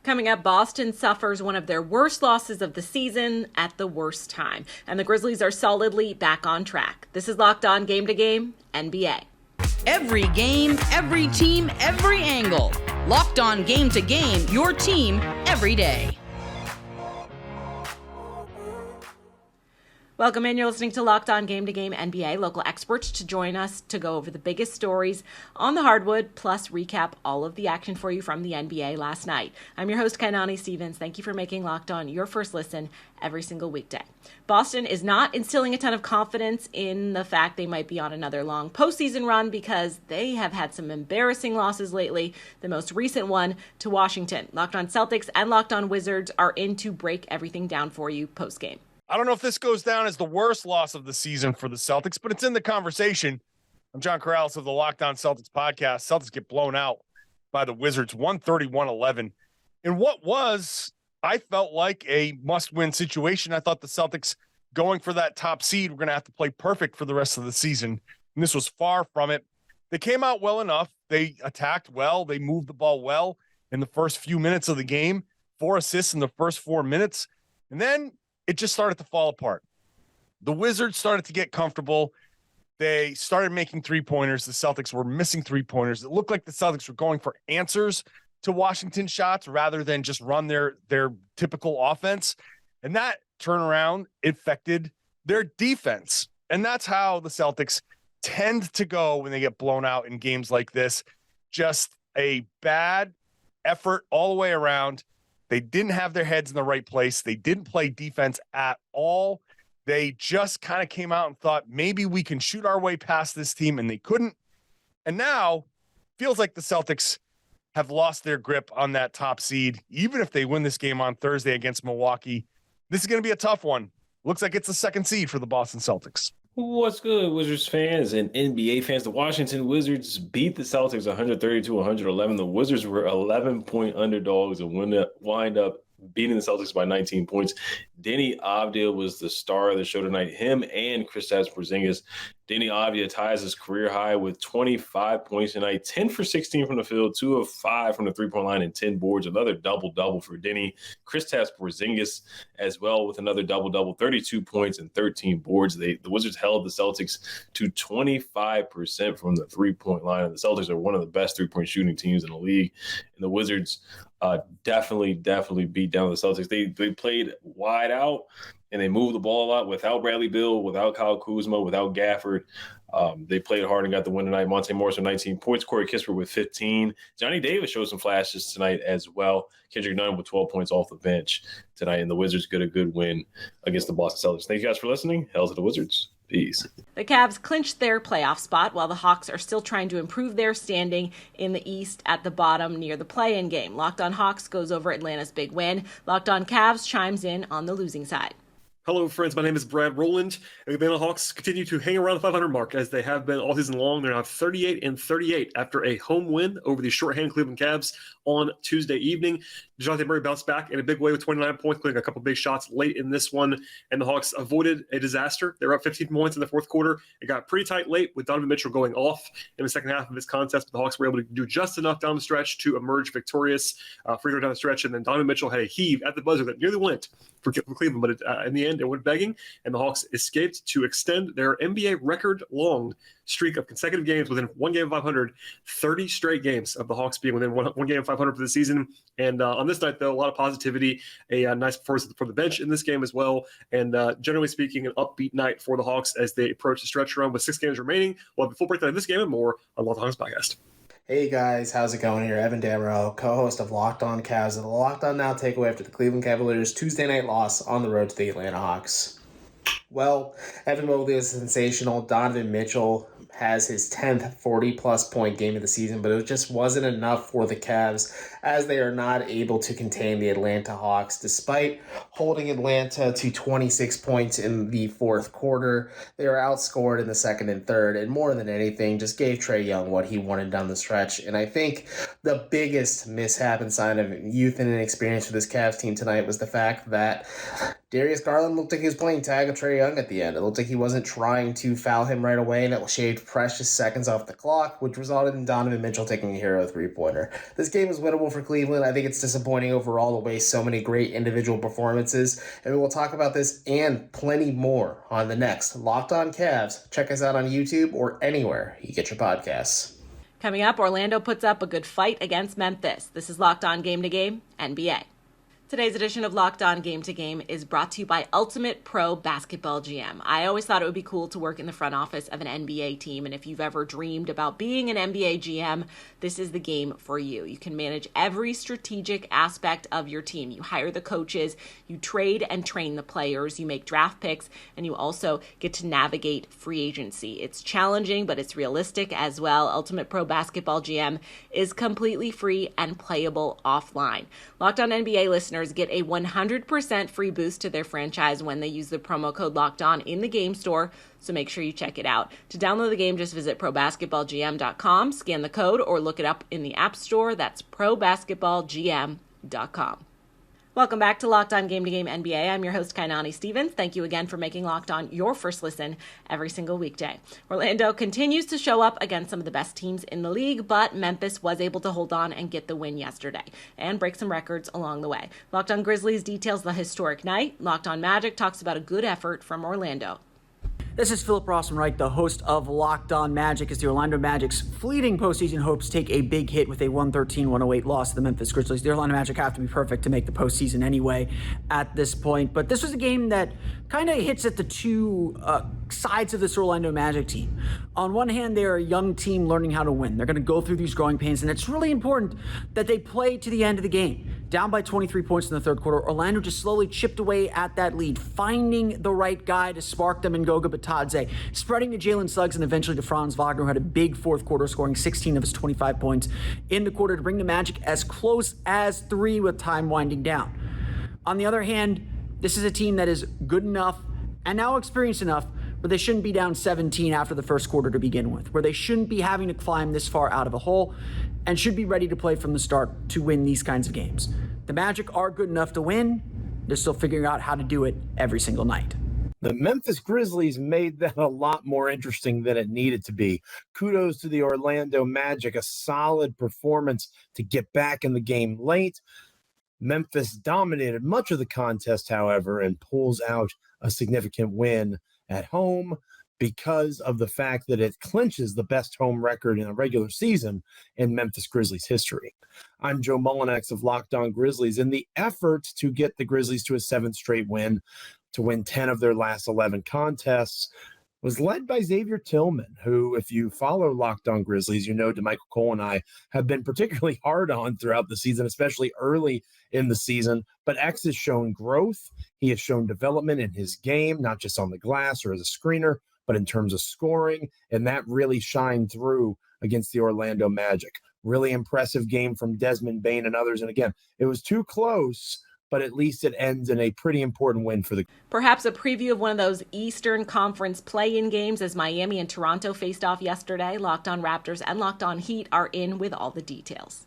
Coming up, Boston suffers one of their worst losses of the season at the worst time, and the Grizzlies are solidly back on track. This is Locked On Game to Game NBA. Every game, every team, every angle. Locked On Game to Game, your team every day. Welcome in. You're listening to Locked On Game to Game NBA. Local experts to join us to go over the biggest stories on the hardwood, plus recap all of the action for you from the NBA last night. I'm your host, Kainani Stevens. Thank you for making Locked On your first listen every single weekday. Boston is not instilling a ton of confidence in the fact they might be on another long postseason run because they have had some embarrassing losses lately. The most recent one to Washington. Locked On Celtics and Locked On Wizards are in to break everything down for you post-game. I don't know if this goes down as the worst loss of the season for the Celtics, but it's in the conversation. I'm John Corrales of the Locked On Celtics podcast. Celtics get blown out by the Wizards, 131-11. In what was, I felt like, a must-win situation. I thought the Celtics going for that top seed were going to have to play perfect for the rest of the season, and this was far from it. They came out well enough. They attacked well. They moved the ball well in the first few minutes of the game, 4 assists in the first 4 minutes, and then it just started to fall apart. The Wizards started to get comfortable. They started making three-pointers. The Celtics were missing three-pointers. It looked like the Celtics were going for answers to Washington shots rather than just run their typical offense. And that turnaround affected their defense. And that's how the Celtics tend to go when they get blown out in games like this. Just a bad effort all the way around. They didn't have their heads in the right place. They didn't play defense at all. They just kind of came out and thought maybe we can shoot our way past this team, and they couldn't. And now feels like the Celtics have lost their grip on that top seed. Even if they win this game on Thursday against Milwaukee, this is going to be a tough one. Looks like it's the second seed for the Boston Celtics. What's good, Wizards fans and NBA fans? The Washington Wizards beat the Celtics 132-111. The Wizards were 11-point underdogs and wind up beating the Celtics by 19 points. Deni Avdija was the star of the show tonight. Him and Kristaps Porzingis. Deni Avdija ties his career high with 25 points tonight, 10 for 16 from the field, 2 of 5 from the three-point line, and 10 boards. Another double-double for Deni. Kristaps Porzingis as well with another double-double, 32 points and 13 boards. The Wizards held the Celtics to 25% from the three-point line. And the Celtics are one of the best three-point shooting teams in the league. And the Wizards definitely beat down the Celtics. They played wide out, and they moved the ball a lot without Bradley Beal, without Kyle Kuzma, without Gafford. They played hard and got the win tonight. Monte Morris with 19 points, Corey Kispert with 15. Johnny Davis showed some flashes tonight as well. Kendrick Nunn with 12 points off the bench tonight, and the Wizards get a good win against the Boston Celtics. Thank you guys for listening. Hail to the Wizards. Peace. The Cavs clinched their playoff spot while the Hawks are still trying to improve their standing in the East at the bottom near the play-in game. Locked On Hawks goes over Atlanta's big win. Locked On Cavs chimes in on the losing side. Hello, friends. My name is Brad Rowland, and the Atlanta Hawks continue to hang around the 500 mark as they have been all season long. They're now 38-38 after a home win over the shorthanded Cleveland Cavs on Tuesday evening. DeJounte Murray bounced back in a big way with 29 points, including a couple big shots late in this one, and the Hawks avoided a disaster. They were up 15 points in the fourth quarter. It got pretty tight late with Donovan Mitchell going off in the second half of this contest, but the Hawks were able to do just enough down the stretch to emerge victorious, free throw down the stretch, and then Donovan Mitchell had a heave at the buzzer that nearly went for Cleveland, but in the end, it went begging, and the Hawks escaped to extend their NBA record-long streak of consecutive games within one game of 500, 30 straight games of the Hawks being within one game of 500 for the season. And on this night, though, a lot of positivity, a nice performance for the bench in this game as well. And generally speaking, an upbeat night for the Hawks as they approach the stretch run with 6 games remaining. We'll have a full breakdown of this game and more on Locked On Hawks podcast. Hey guys, how's it going here? Evan Damaro, co-host of Locked On Cavs, and the Locked On Now takeaway after the Cleveland Cavaliers' Tuesday night loss on the road to the Atlanta Hawks. Well, Evan Mobley is sensational. Donovan Mitchell has his 10th 40-plus point game of the season, but it just wasn't enough for the Cavs as they are not able to contain the Atlanta Hawks. Despite holding Atlanta to 26 points in the fourth quarter, they were outscored in the second and third, and more than anything, just gave Trae Young what he wanted down the stretch. And I think the biggest mishap and sign of youth and inexperience for this Cavs team tonight was the fact that Darius Garland looked like he was playing tag with Trae Young at the end. It looked like he wasn't trying to foul him right away, and it shaved precious seconds off the clock, which resulted in Donovan Mitchell taking a hero three-pointer. This game was winnable for Cleveland. I think it's disappointing overall to waste so many great individual performances, and we will talk about this and plenty more on the next Locked On Cavs. Check us out on YouTube or anywhere you get your podcasts. Coming up, Orlando puts up a good fight against Memphis. This is Locked On Game to Game, NBA. Today's edition of Locked On Game to Game is brought to you by Ultimate Pro Basketball GM. I always thought it would be cool to work in the front office of an NBA team, and if you've ever dreamed about being an NBA GM, this is the game for you. You can manage every strategic aspect of your team. You hire the coaches, you trade and train the players, you make draft picks, and you also get to navigate free agency. It's challenging, but it's realistic as well. Ultimate Pro Basketball GM is completely free and playable offline. Locked On NBA listeners get a 100% free boost to their franchise when they use the promo code LOCKEDON in the game store, so make sure you check it out. To download the game, just visit probasketballgm.com, scan the code, or look it up in the App Store. That's probasketballgm.com. Welcome back to Locked On Game to Game NBA. I'm your host, Kainani Stevens. Thank you again for making Locked On your first listen every single weekday. Orlando continues to show up against some of the best teams in the league, but Memphis was able to hold on and get the win yesterday and break some records along the way. Locked On Grizzlies details the historic night. Locked On Magic talks about a good effort from Orlando. This is Philip Rossman-Wright, the host of Locked On Magic, as the Orlando Magic's fleeting postseason hopes take a big hit with a 113-108 loss to the Memphis Grizzlies. The Orlando Magic have to be perfect to make the postseason anyway at this point. But this was a game that kind of hits at the two sides of this Orlando Magic team. On one hand, they're a young team learning how to win. They're going to go through these growing pains, and it's really important that they play to the end of the game. Down by 23 points in the third quarter, Orlando just slowly chipped away at that lead, finding the right guy to spark them in Goga Bitadze, spreading to Jalen Suggs and eventually to Franz Wagner, who had a big fourth quarter, scoring 16 of his 25 points in the quarter to bring the Magic as close as 3 with time winding down. On the other hand, this is a team that is good enough and now experienced enough where they shouldn't be down 17 after the first quarter to begin with, where they shouldn't be having to climb this far out of a hole, and should be ready to play from the start to win these kinds of games. The Magic are good enough to win. They're still figuring out how to do it every single night. The Memphis Grizzlies made that a lot more interesting than it needed to be. Kudos to the Orlando Magic, a solid performance to get back in the game late. Memphis dominated much of the contest, however, and pulls out a significant win at home because of the fact that it clinches the best home record in a regular season in Memphis Grizzlies history. I'm Joe Mullinax of Locked On Grizzlies. In the effort to get the Grizzlies to a 7th straight win, to win 10 of their last 11 contests, was led by Xavier Tillman, who, if you follow Locked On Grizzlies, you know DeMichael Cole and I have been particularly hard on throughout the season, especially early in the season. But X has shown growth. He has shown development in his game, not just on the glass or as a screener, but in terms of scoring, and that really shined through against the Orlando Magic. Really impressive game from Desmond Bane and others. And again, it was too close, but at least it ends in a pretty important win for the... Perhaps a preview of one of those Eastern Conference play-in games as Miami and Toronto faced off yesterday. Locked On Raptors and Locked On Heat are in with all the details.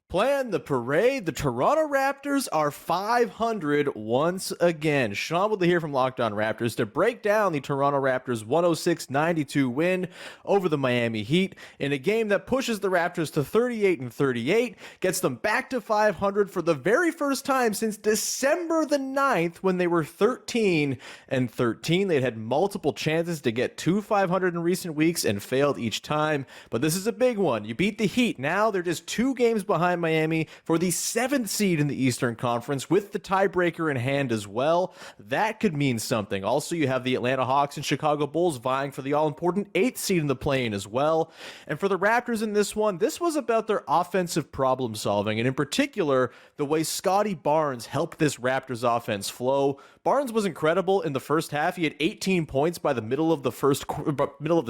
Plan the parade. The Toronto Raptors are 500 once again. Sean Woodley here from Locked On Raptors to break down the Toronto Raptors 106-92 win over the Miami Heat in a game that pushes the Raptors to 38-38, gets them back to 500 for the very first time since December the 9th when they were 13-13. They'd had multiple chances to get to 500 in recent weeks and failed each time, but this is a big one. You beat the Heat. Now they're just 2 games behind Miami for the 7th seed in the Eastern Conference with the tiebreaker in hand as well. That could mean something. Also, you have the Atlanta Hawks and Chicago Bulls vying for the all-important 8th seed in the play-in as well. And for the Raptors in this one, this was about their offensive problem solving, and in particular, the way Scotty Barnes helped this Raptors offense flow. Barnes was incredible in the first half. He had 18 points by the middle of the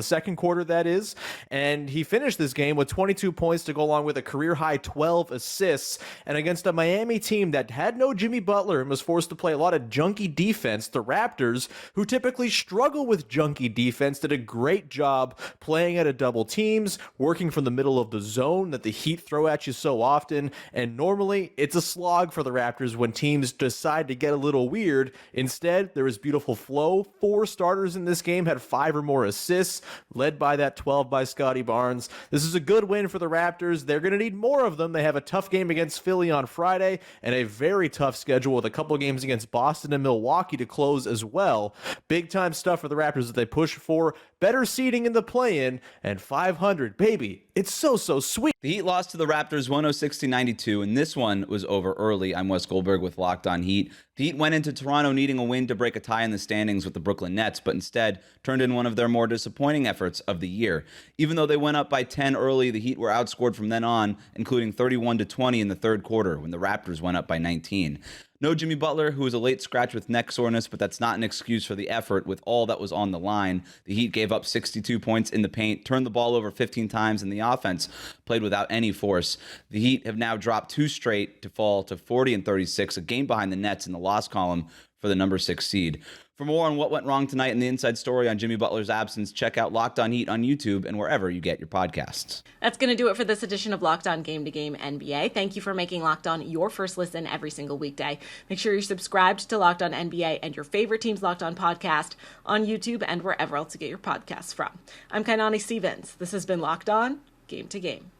second quarter, that is, and he finished this game with 22 points to go along with a career-high 12 12 assists. And against a Miami team that had no Jimmy Butler and was forced to play a lot of junky defense, the Raptors, who typically struggle with junky defense, did a great job playing at a double teams, working from the middle of the zone that the Heat throw at you so often. And normally it's a slog for the Raptors when teams decide to get a little weird. Instead, there was beautiful flow. 4 starters in this game had 5 or more assists, led by that 12 by Scotty Barnes. This is a good win for the Raptors. They're going to need more of them. They have a tough game against Philly on Friday and a very tough schedule with a couple games against Boston and Milwaukee to close as well. Big time stuff for the Raptors that they push for better seeding in the play-in and 500. Baby, it's so sweet. The Heat lost to the Raptors 106-92, and this one was over early. I'm Wes Goldberg with Locked On Heat. The Heat went into Toronto needing a win to break a tie in the standings with the Brooklyn Nets, but instead turned in one of their more disappointing efforts of the year. Even though they went up by 10 early, the Heat were outscored from then on, including 31-20 in the third quarter when the Raptors went up by 19. No Jimmy Butler, who was a late scratch with neck soreness, but that's not an excuse for the effort with all that was on the line. The Heat gave up 62 points in the paint, turned the ball over 15 times, and the offense played without any force. The Heat have now dropped 2 straight to fall to 40-36, a game behind the Nets in the loss column for the number 6 seed. For more on what went wrong tonight and the inside story on Jimmy Butler's absence, check out Locked On Heat on YouTube and wherever you get your podcasts. That's going to do it for this edition of Locked On Game to Game NBA. Thank you for making Locked On your first listen every single weekday. Make sure you're subscribed to Locked On NBA and your favorite team's Locked On podcast on YouTube and wherever else you get your podcasts from. I'm Kainani Stevens. This has been Locked On Game to Game.